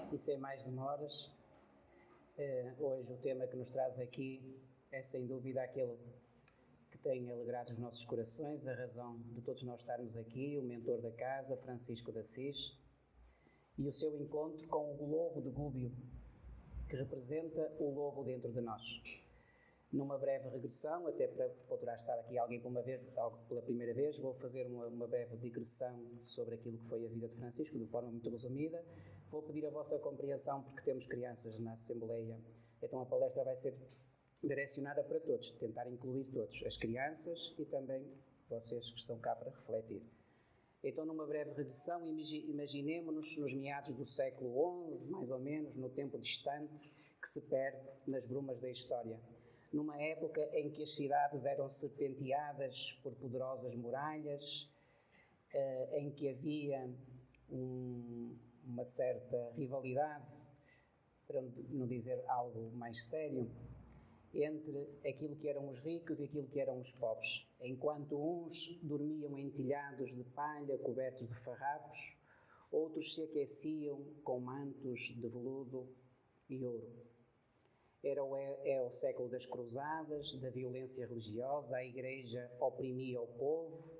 E sem mais demoras, hoje o tema que nos traz aqui é sem dúvida aquele que tem alegrado os nossos corações, a razão de todos nós estarmos aqui, o mentor da casa, Francisco de Assis, e o seu encontro com o lobo de Gúbio, que representa o lobo dentro de nós. Numa breve regressão, até poderá estar aqui alguém pela primeira vez, vou fazer uma breve digressão sobre aquilo que foi a vida de Francisco, de forma muito resumida. Vou pedir a vossa compreensão, porque temos crianças na Assembleia, então a palestra vai ser direcionada para todos, tentar incluir todos, as crianças e também vocês que estão cá para refletir. Então, numa breve regressão, imaginemo-nos nos meados do século XI, mais ou menos, no tempo distante, que se perde nas brumas da história. Numa época em que as cidades eram serpenteadas por poderosas muralhas, em que havia uma certa rivalidade, para não dizer algo mais sério, entre aquilo que eram os ricos e aquilo que eram os pobres. Enquanto uns dormiam em telhados de palha cobertos de farrapos, outros se aqueciam com mantos de veludo e ouro. É o século das cruzadas, da violência religiosa, a Igreja oprimia o povo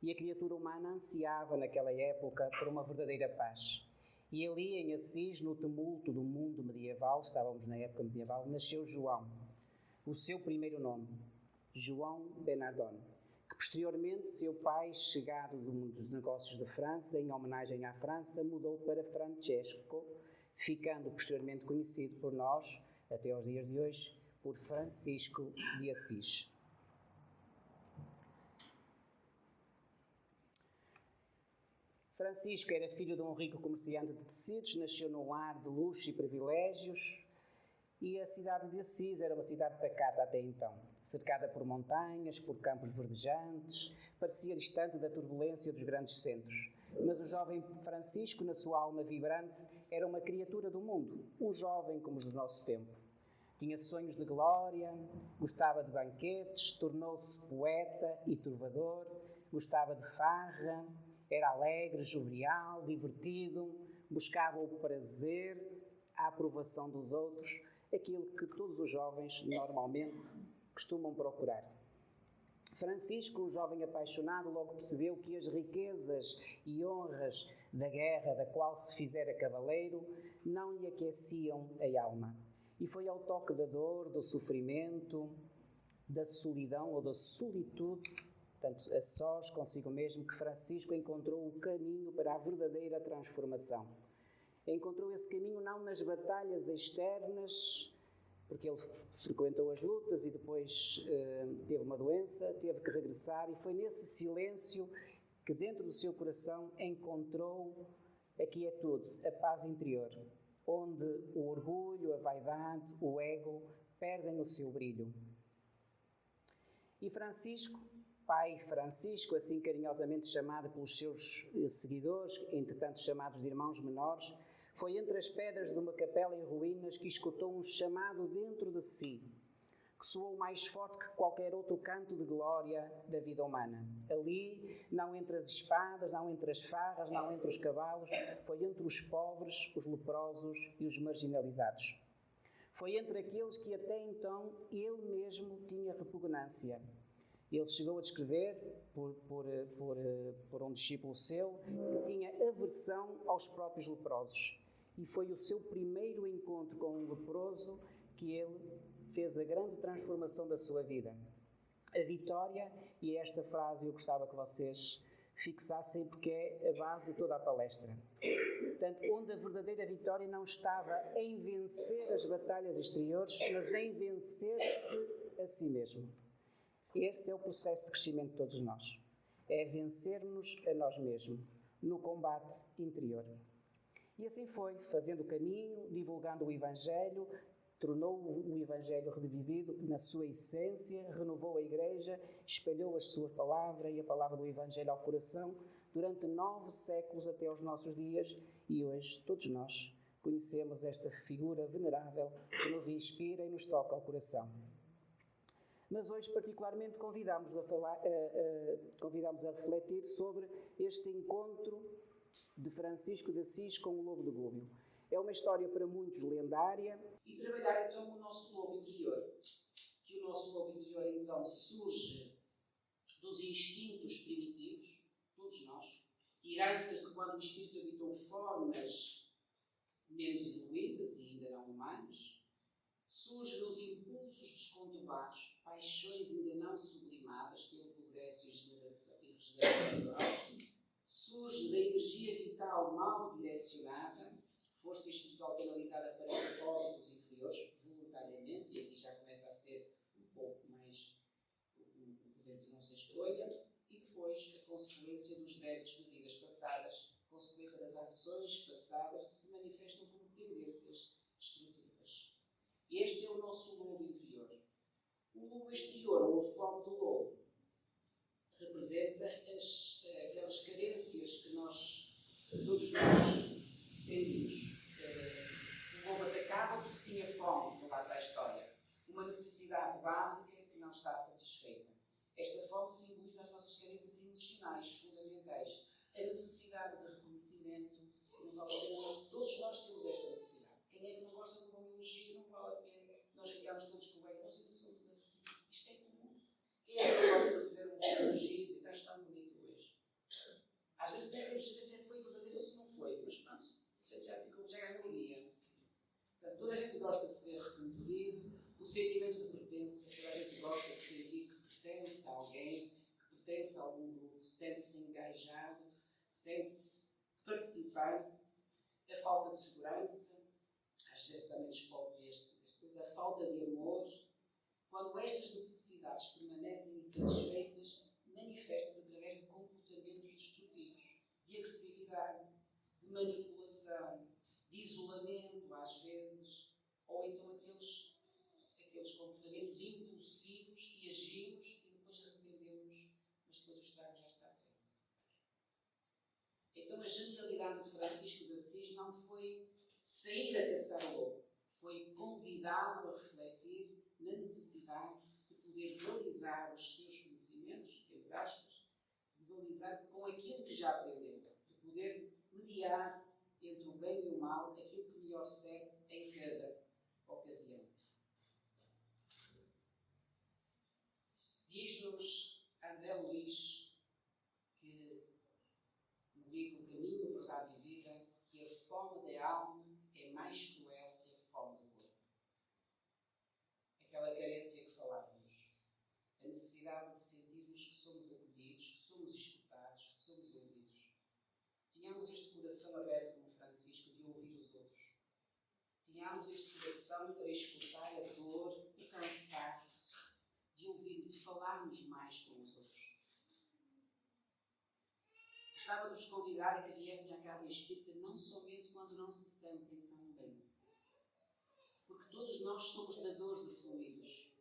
e a criatura humana ansiava naquela época por uma verdadeira paz. E ali em Assis, no tumulto do mundo medieval, estávamos na época medieval, nasceu João, o seu primeiro nome, João Bernardone, que posteriormente seu pai, chegado do mundo dos negócios de França, em homenagem à França, mudou para Francesco, ficando posteriormente conhecido por nós, até aos dias de hoje, por Francisco de Assis. Francisco era filho de um rico comerciante de tecidos, nasceu num lar de luxo e privilégios, e a cidade de Assis era uma cidade pacata até então, cercada por montanhas, por campos verdejantes, parecia distante da turbulência dos grandes centros. Mas o jovem Francisco, na sua alma vibrante, era uma criatura do mundo, um jovem como os do nosso tempo. Tinha sonhos de glória, gostava de banquetes, tornou-se poeta e trovador, gostava de farra, era alegre, jovial, divertido, buscava o prazer, a aprovação dos outros, aquilo que todos os jovens normalmente costumam procurar. Francisco, um jovem apaixonado, logo percebeu que as riquezas e honras da guerra, da qual se fizera cavaleiro, não lhe aqueciam a alma. E foi ao toque da dor, do sofrimento, da solidão ou da solitude, portanto, a sós consigo mesmo, que Francisco encontrou o caminho para a verdadeira transformação. Encontrou esse caminho não nas batalhas externas, porque ele frequentou as lutas e depois teve uma doença, teve que regressar, e foi nesse silêncio que dentro do seu coração encontrou a quietude, a paz interior, onde o orgulho, a vaidade, o ego perdem o seu brilho. E Francisco, pai Francisco, assim carinhosamente chamado pelos seus seguidores, entretanto chamados de irmãos menores, foi entre as pedras de uma capela em ruínas que escutou um chamado dentro de si, que soou mais forte que qualquer outro canto de glória da vida humana. Ali, não entre as espadas, não entre as farras, não entre os cavalos, foi entre os pobres, os leprosos e os marginalizados. Foi entre aqueles que até então ele mesmo tinha repugnância. Ele chegou a descrever, por um discípulo seu, que tinha aversão aos próprios leprosos. E foi o seu primeiro encontro com um leproso que ele fez a grande transformação da sua vida. A vitória, e esta frase eu gostava que vocês fixassem porque é a base de toda a palestra. Portanto, onde a verdadeira vitória não estava em vencer as batalhas exteriores, mas em vencer-se a si mesmo. Este é o processo de crescimento de todos nós. É vencer-nos a nós mesmos, no combate interior. E assim foi, fazendo o caminho, divulgando o Evangelho, tornou o Evangelho revivido na sua essência, renovou a Igreja, espalhou a sua palavra e a palavra do Evangelho ao coração durante 9 séculos até aos nossos dias, e hoje todos nós conhecemos esta figura venerável que nos inspira e nos toca ao coração. Mas hoje particularmente convidamos a refletir sobre este encontro de Francisco de Assis com o lobo de Gúbio. É uma história para muitos lendária. E trabalhar então o nosso lobo interior. Que o nosso lobo interior então surge dos instintos primitivos, todos nós, heranças de quando o espírito habitou formas menos evoluídas e ainda não humanas, surge dos impulsos descontrolados, paixões ainda não sublimadas pelo progresso e regeneração natural, surge da energia vital mal direcionada, força espiritual canalizada para propósitos inferiores, voluntariamente, e aqui já começa a ser um pouco mais o poder de nossa escolha, e depois a consequência dos débitos de vidas passadas, consequência das ações passadas que se manifestam como tendências destrutivas. Este é o nosso lobo interior. O lobo exterior, ou a fome do lobo, representa aquelas carências que todos nós sentimos. O lobo atacava porque tinha fome, no lado da história. Uma necessidade básica que não está satisfeita. Esta fome simboliza as nossas carências emocionais fundamentais. A necessidade de reconhecimento, todos nós temos esta necessidade. Quem é que não gosta de um bom elogio, não vale a pena. Nós ficamos todos com o bem, nós ainda somos assim. Isto é comum. Quem é que não gosta de receber um bom elogio e dizer, estás tão bonito hoje? Às vezes até queremos saber se foi verdadeiro ou se não foi, mas pronto, já ganhou o dia. Portanto, toda a gente gosta de ser reconhecido, o sentimento de pertença, toda a gente gosta de sentir que pertence a alguém, que pertence a algum grupo, sente-se engajado, sente-se participante, a falta de segurança, às vezes também descobre a falta de amor. Quando estas necessidades permanecem insatisfeitas, manifesta-se através de comportamentos destrutivos, de agressividade, de manipulação, de isolamento, às vezes, ou então aqueles comportamentos impulsivos que agimos e depois arrependemos, mas depois o estrago já está feito. Então a genialidade de Francisco de Assis não foi sair a caçar o lobo, foi convidá-lo a refletir na necessidade de poder balizar os seus conhecimentos, entre aspas, de balizar com aquilo que já aprendeu, de poder mediar entre o bem e o mal, aquilo que melhor serve em cada ocasião. Diz-nos André Luiz que, no livro Caminho, Verdade e Vida, que a fome da alma é mais cruel que a fome do corpo. Aquela carência que falávamos, a necessidade de sentirmos que somos acolhidos, que somos escutados, que somos ouvidos. Tínhamos este coração aberto como Francisco de ouvir os outros. Tínhamos este coração para escutar a dor, o cansaço, de ouvir, de falarmos mais com os outros. Gostava de vos convidar a que viessem à casa espírita não somente quando não se sentem tão bem. Porque todos nós somos dadores de fluidos.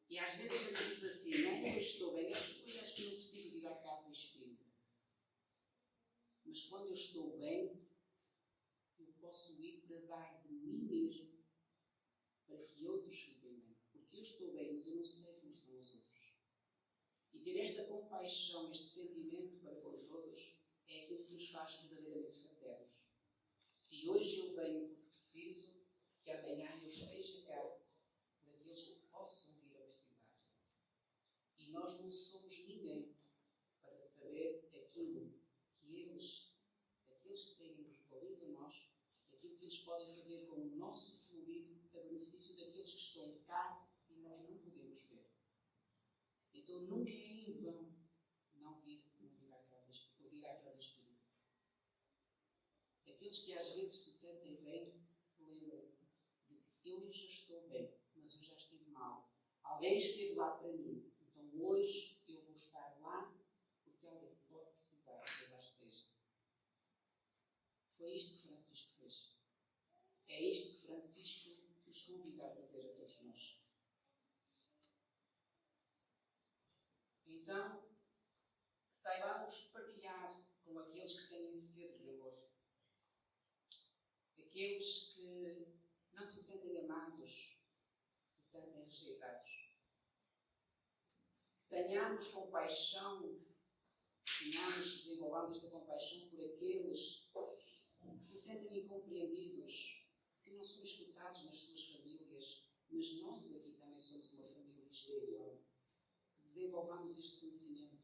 E às vezes a gente diz assim, não é que hoje estou bem, depois acho que não preciso de ir à casa espírita. Mas quando eu estou bem, eu posso ir para dar de mim mesmo para que outros fiquem bem. Porque eu estou bem, mas eu não sei como estão os outros. E ter esta compaixão, este sentimento para com todos, é aquilo que nos faz verdadeiramente fraternos. Se hoje eu venho porque preciso, que amanhã eu esteja cá por aqueles que possam vir a precisar. E nós não somos ninguém para saber aquilo que aqueles que têm recorrido a nós, aquilo que eles podem fazer com o nosso fluido a benefício daqueles que estão cá e nós não podemos ver. Então nunca é em vão não vir à casa espírita. Aqueles que às vezes se sentem bem, se lembram de que eu já estou bem, mas eu já estive mal. Alguém esteve lá para mim, então hoje eu vou estar lá porque alguém pode precisar que eu lá esteja. Foi isto que Francisco fez. É isto que Francisco nos convida a fazer a todos nós. Então, que saibamos partilhar com aqueles que têm sede de amor. Aqueles que não se sentem amados, que se sentem rejeitados. Tenhamos compaixão, desenvolvamos esta compaixão por aqueles que que se sentem incompreendidos, que não são escutados nas suas famílias, mas nós aqui também somos uma família espiritual. Que desenvolvamos este conhecimento,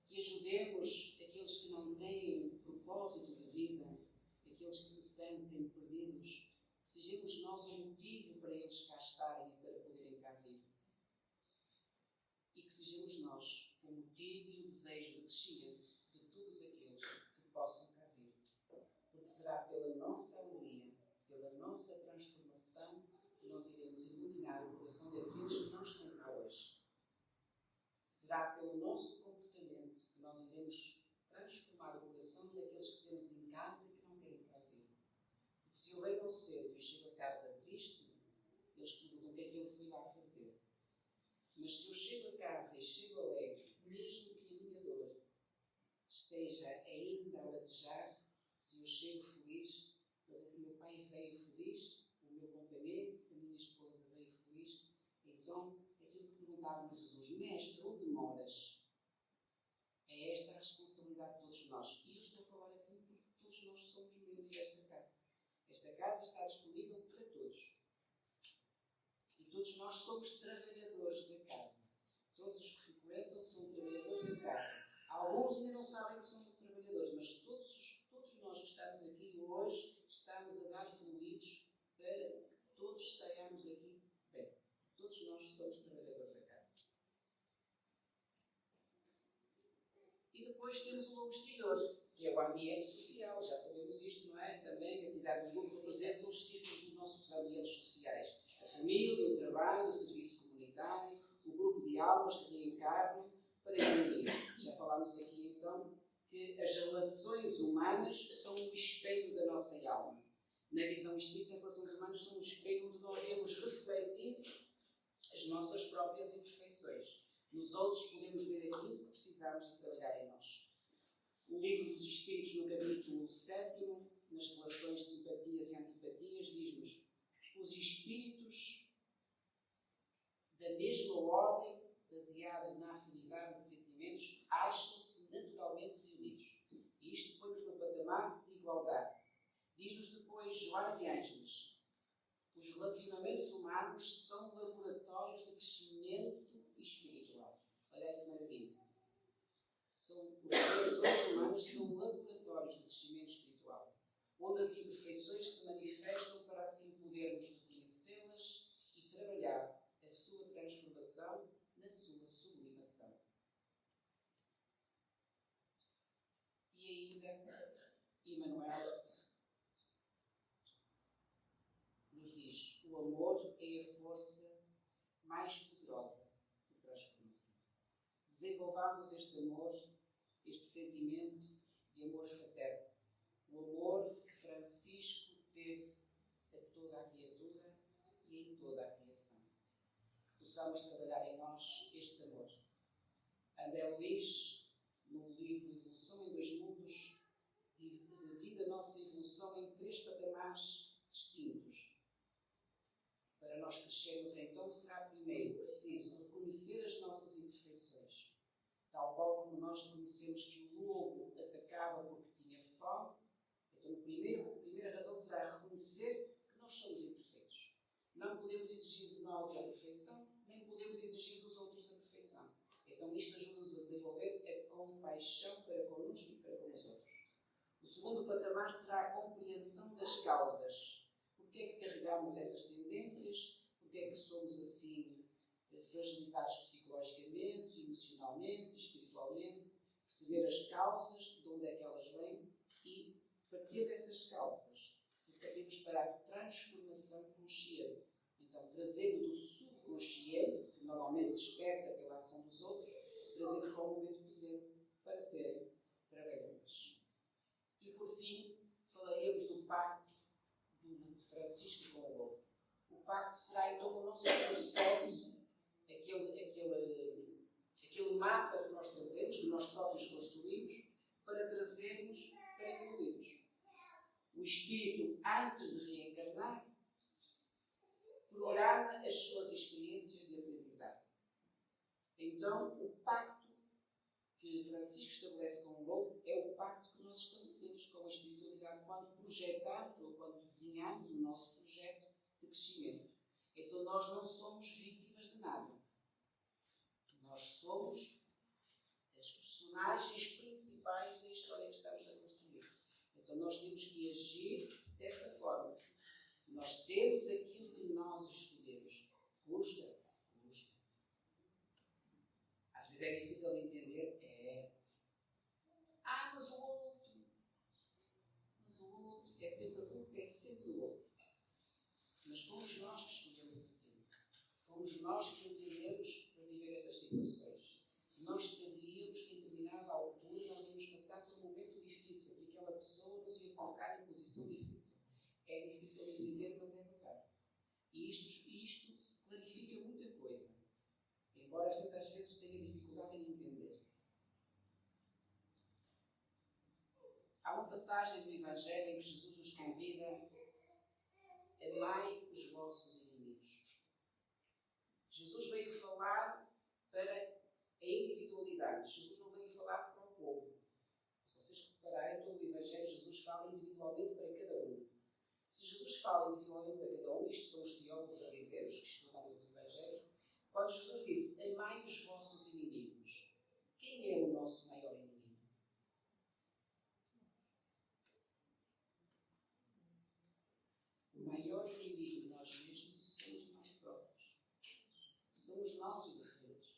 que ajudemos aqueles que não têm propósito de vida, aqueles que se sentem perdidos, que sejamos nós o motivo para eles cá estarem e para poderem cá vir. E que sejamos nós o motivo e o desejo de crescimento de todos aqueles que possam cá vir. Porque será pela nossa alegria, pela nossa transformação, que nós iremos iluminar o coração daqueles que não estão cá hoje. Será pelo nosso comportamento que nós iremos transformar o coração daqueles que temos em casa e que não querem cá vir. Porque se eu venho ao centro e chego a casa triste, eles perguntam o que é que eu fui lá fazer. Mas se eu chego a casa e chego alegre, mesmo que a minha dor esteja ainda a latejar, se eu chego feliz, mas é que o meu pai veio feliz, o meu companheiro, a minha esposa veio feliz, então aquilo que perguntava a Jesus, Mestre, onde moras? É esta a responsabilidade de todos nós. E eu estou a falar assim porque todos nós somos membros desta casa. Esta casa está disponível para todos. E todos nós somos trabalhadores da casa. Todos os que frequentam são trabalhadores da casa. Alguns ainda não sabem que são trabalhadores, mas todos nós que estamos aqui hoje estamos a dar fluidos para que todos saiamos daqui bem. Todos nós somos trabalhadores da casa. E depois temos o lobo exterior, que é o ambiente social. Já sabemos isto, não é? Também a cidade de Lobo representa os círculos dos nossos ambientes sociais. A família, o trabalho, o serviço comunitário, o grupo de almas que reencarnam para evoluir. Já falámos aqui então que as relações humanas são um espelho da nossa alma. Na visão espírita, as relações humanas são um espelho onde nós vemos refletido as nossas próprias imperfeições. Nos outros podemos ver aquilo que precisamos de trabalhar em nós. O Livro dos Espíritos, no capítulo 7, nas relações de simpatias e antipatias, diz-nos: os espíritos da mesma ordem, baseada na afinidade de sentimentos, acham-se naturalmente reunidos. E isto põe-nos no patamar de igualdade. Diz-nos depois Joana de Ângeles: os relacionamentos humanos são laboratórios de crescimento espiritual. Olha aí que maravilha. As relações humanas são laboratórios de crescimento espiritual, onde as imperfeições se manifestam para assim podermos reconhecê-las e trabalhar a sua transformação na sua sublimação. E ainda, Emmanuel nos diz: o amor é a força mais poderosa de transformação. Desenvolvamos este amor, este sentimento de amor fraterno. O amor que Francisco teve a toda a criatura e em toda a criação. Possamos trabalhar em nós este amor. André Luiz, no livro Evolução em Dois Mundos, divide a nossa evolução em 3 patamares distintos. Para nós crescermos, então, será primeiro preciso reconhecer as nossas imperfeições. Tal qual como nós reconhecemos que o lobo atacava porque tinha fome, então a primeira razão será reconhecer que nós somos imperfeitos. Não podemos exigir de nós a perfeição, nem podemos exigir dos outros a perfeição. Então isto ajuda-nos a desenvolver a compaixão para connosco e para com os outros. O segundo patamar será a compreensão das causas. Porquê é que carregamos essas tendências? Porquê é que somos assim fragilizados psicologicamente, emocionalmente, espiritualmente? Perceber as causas, de onde é que elas vêm e, partir dessas causas, partimos para a transformação consciente. Então, trazendo do subconsciente, que normalmente desperta pela ação dos outros, trazendo para o momento presente para serem trabalhadores. E, por fim, falaremos do pacto de Francisco com o lobo. O pacto será, então, o nosso processo, aquele mapa que nós trazemos, que nós próprios construímos, para trazermos, para evoluirmos. O espírito, antes de reencarnar, programa as suas experiências de aprendizagem. Então, o pacto que Francisco estabelece com o lobo é o pacto que nós estabelecemos com a espiritualidade quando projetamos ou quando desenhamos o nosso projeto de crescimento. Então nós não somos vítimas de nada. Nós somos as personagens principais da história que estamos a construir. Então nós temos que agir dessa forma. Nós temos aquilo que nós escolhemos. Custa. Às vezes é difícil de entender. Mas o outro. É sempre a culpa, é sempre o outro. Mas fomos nós que escolhemos assim. Fomos nós que entendemos para viver essas situações. Nós sabíamos que em determinada altura nós íamos passar por um momento difícil e aquela pessoa nos ia colocar em posição difícil. É difícil de entender, mas é verdade. E isto clarifica muita coisa. Embora a gente às vezes tenha dificuldade em entender. Há uma passagem do Evangelho em que Jesus nos convida: amai os vossos inimigos. Jesus veio falar para a individualidade. Jesus não veio falar para o povo. Se vocês repararem, todo o Evangelho, Jesus fala individualmente para cada um. Se Jesus fala individualmente para cada um, isto são os teólogos fariseus que estudam os Evangelhos, quando Jesus disse: amai os vossos inimigos, quem é o nosso maior inimigo? O maior inimigo de nós mesmos somos nós próprios. São os nossos defeitos.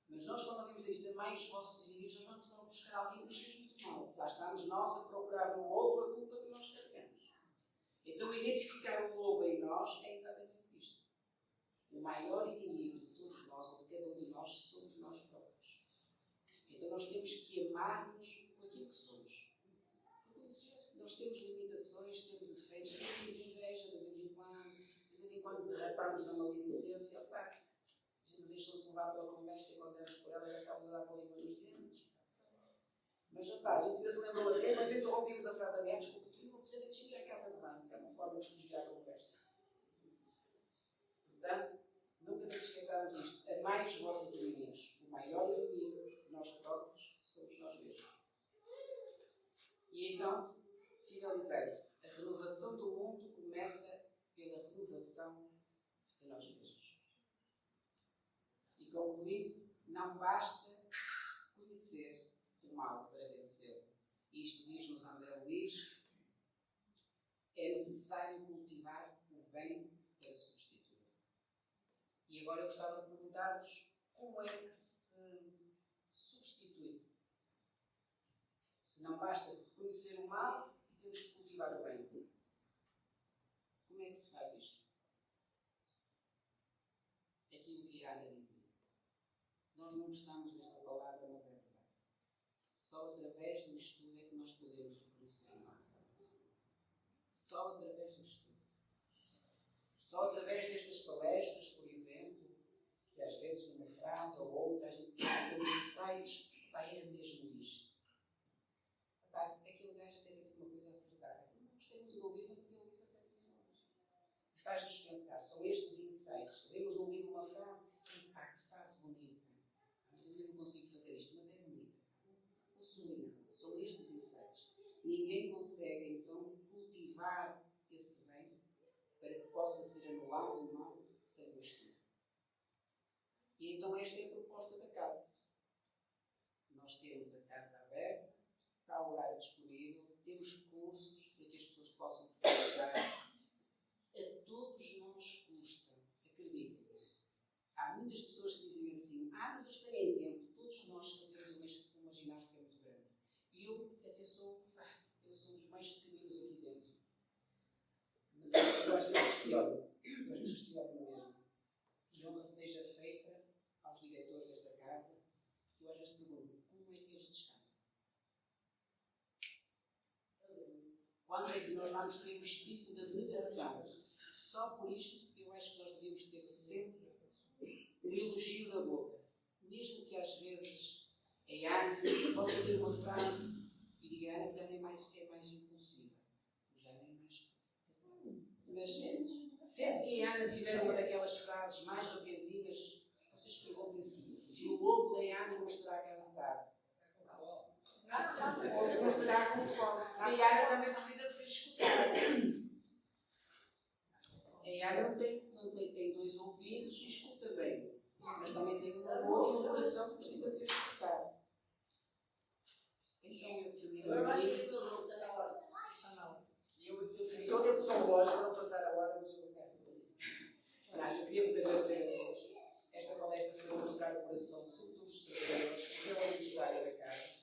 Mas nós, quando ouvimos isto, amai os vossos inimigos, nós vamos não buscar alguém que nos fez muito mal. Lá estamos nós a procurar no outro a culpa que nós carregamos. Então, identificar o lobo em nós é exatamente isto. O maior inimigo de todos nós, ou de cada um de nós, somos nós próprios. Então, nós temos que amar-nos com aquilo que somos. Reconhecer. Nós temos limitações, temos defeitos, temos inveja de vez em quando derrapamos na maledicência. A gente deixou-se levar pela conversa e quando demos por ela já estávamos a dar com a língua nos dentes. Mas a gente ainda se lembra do tema e interrompimos a frase a desculpa, porque eu vou ter de ir à casa de banho, que é uma forma de fugir à conversa. Portanto, nunca nos esqueçamos disto. Amai os vossos inimigos. O maior inimigo de nós próprios somos nós mesmos. E então, finalizando, a renovação do mundo começa pela renovação de nós mesmos. E concluindo, não basta conhecer o mal para vencê-lo. Isto diz-nos André Luiz, é necessário cultivar o bem para substituir. E agora eu gostava de perguntar-vos como é que se substitui. Se não basta reconhecer o mal, temos que cultivar o bem. Como é que se faz isto? Aquilo que a Ana dizia. Nós não gostamos desta palavra, mas é verdade. Só através do estudo é que nós podemos reconhecer o mal. Só através do estudo. Só através destas palestras, por exemplo, que às vezes numa frase ou outra a gente sabe aqueles insights, era mesmo isto. Aquele gajo até disse uma coisa acertada. Eu não gostei muito de ouvir, mas aquilo disse até muito longe. E faz-nos pensar, são estes insights. Lemos num livro uma frase, que frase bonita. Mas eu não consigo fazer isto, mas é bonita. Não são estes insights. Ninguém consegue, então, cultivar esse bem para que possa ser anulado o mal sem o estudo. E então esta é a proposta da casa. Nós temos a casa aberta, está o horário disponível, temos cursos para que as pessoas possam frequentar. A todos nós custa, acreditem. Há muitas pessoas que dizem assim, mas eu estarei em tempo. Todos nós fazemos uma ginástica muito grande. E eu até sou dos mais pequeninos aqui dentro. Mas eu às vezes questiono mesmo. E honra seja feita aos diretores desta casa, que eu às vezes pergunto, como é que eles descansam? Quando é que nós vamos ter o espírito da abnegação? Só por isto, eu acho que nós devíamos ter sempre o elogio da boca. Mesmo que às vezes a Ana possa ter uma frase e diga, Ana, é mais impulsiva. O Jana é mais... Mas sempre que a Ana tiver uma daquelas frases mais repentinas, vocês perguntem-se se o lobo da Ana não estará cansado. Ou se não estará com fome. a Yara também precisa ser escutada. A Yara tem dois ouvidos e escuta bem, mas também tem uma boca e um coração que precisa ser escutado. Então eu acho que estou a tempo tão longe para não passar a hora, mas eu começo assim. Eu queria vos agradecer a todos. Esta palestra foi a tocar o coração, sobretudo dos trabalhadores, que é o aniversário da casa.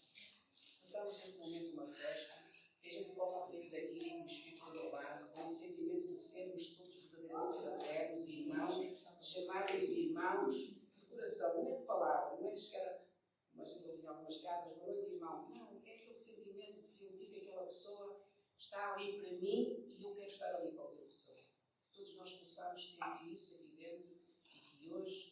Passamos neste momento uma festa, que a gente possa sair daqui com o espírito renovado, com o sentimento de sermos todos verdadeiramente fraternos, irmãos, de chamarmos irmãos de coração, não é de palavra, não é de chegar, como a gente ouve em algumas casas, boa noite, irmão. Não, é aquele sentimento de sentir que aquela pessoa está ali para mim e eu quero estar ali para outra pessoa. Que todos nós possamos sentir isso aqui dentro e que hoje